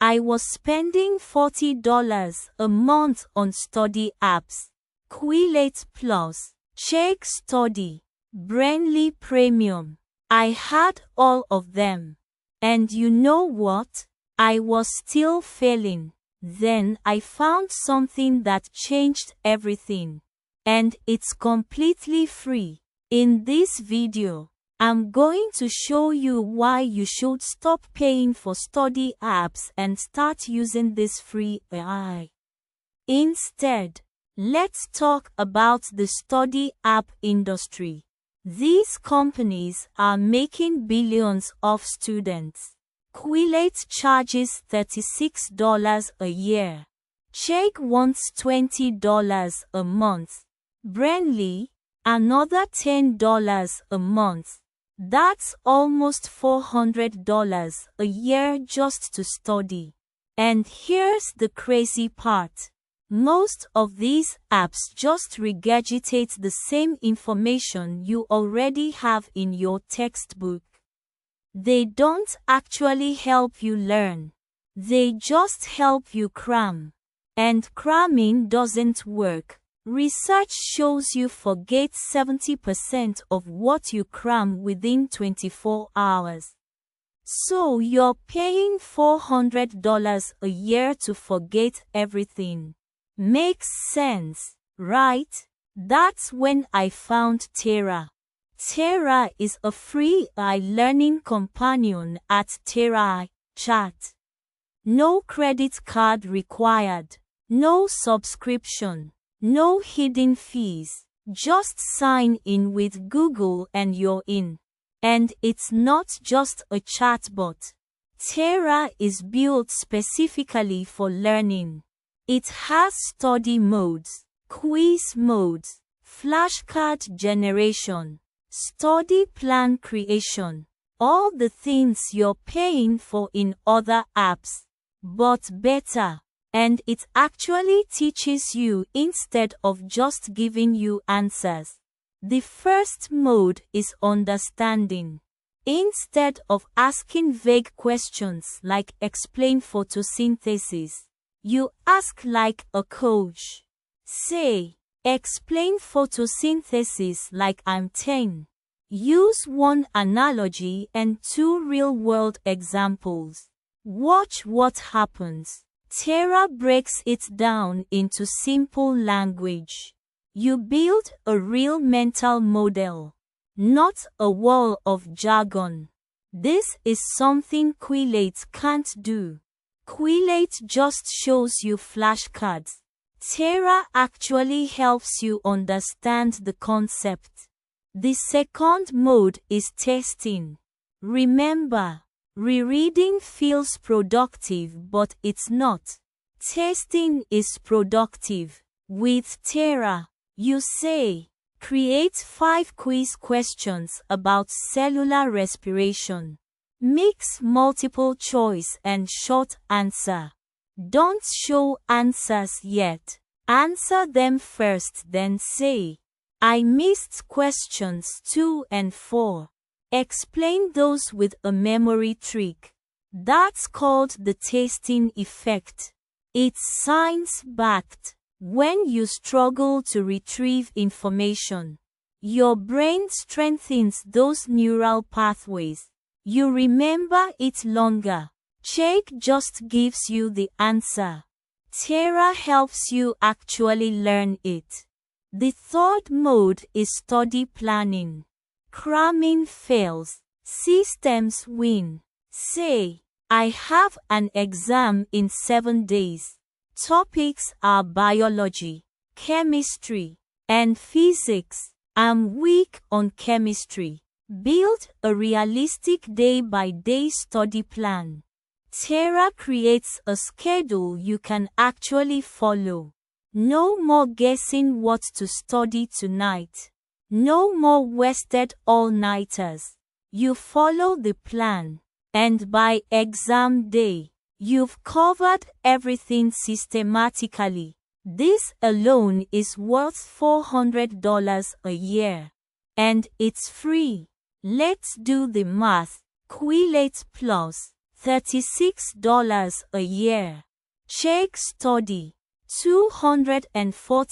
I was spending $40 a month on study apps. Quizlet Plus, Check Study, Brainly Premium. I had all of them. And you know what? I was still failing. Then I found something that changed everything. And it's completely free. In this video, I'm going to show you why you should stop paying for study apps and start using this free AI. Instead, let's talk about the study app industry. These companies are making billions off students. Quizlet charges $36 a year. Check wants $20 a month. Brainly, another $10 a month. That's almost $400 a year just to study. And here's the crazy part. Most of these apps just regurgitate the same information you already have in your textbook. They don't actually help you learn. They just help you cram. And cramming doesn't work. Research shows you forget 70% of what you cram within 24 hours. So you're paying $400 a year to forget everything. Makes sense, right? That's when I found Tera. Tera is a free AI learning companion at TeraAI chat. No credit card required. No subscription. No hidden fees. Just sign in with Google and you're in. And it's not just a chatbot. Tera is built specifically for learning. It has study modes, quiz modes, flashcard generation, study plan creation, all the things you're paying for in other apps, but better. And it actually teaches you instead of just giving you answers. The first mode is understanding. Instead of asking vague questions like explain photosynthesis, you ask like a coach. Say, explain photosynthesis like I'm 10. Use one analogy and 2 real-world examples. Watch what happens. Tera breaks it down into simple language. You build a real mental model, not a wall of jargon. This is something Quizlet can't do. Quizlet just shows you flashcards. Tera actually helps you understand the concept. The second mode is testing. Remember, rereading feels productive, but it's not. Testing is productive. With Tera, you say, create 5 quiz questions about cellular respiration. Mix multiple choice and short answer. Don't show answers yet. Answer them first, then say, I missed questions 2 and 4. Explain those with a memory trick. That's called the testing effect. It's science-backed. When you struggle to retrieve information, your brain strengthens those neural pathways. You remember it longer. Check just gives you the answer. Tera helps you actually learn it. The third mode is study planning. Cramming fails. Systems win. Say, I have an exam in 7 days. Topics are biology, chemistry, and physics. I'm weak on chemistry. Build a realistic day-by-day study plan. Tera creates a schedule you can actually follow. No more guessing what to study tonight. No more wasted all-nighters. You follow the plan, and by exam day, you've covered everything systematically. This alone is worth $400 a year. And it's free. Let's do the math. Quizlet Plus, $36 a year. Check study. $240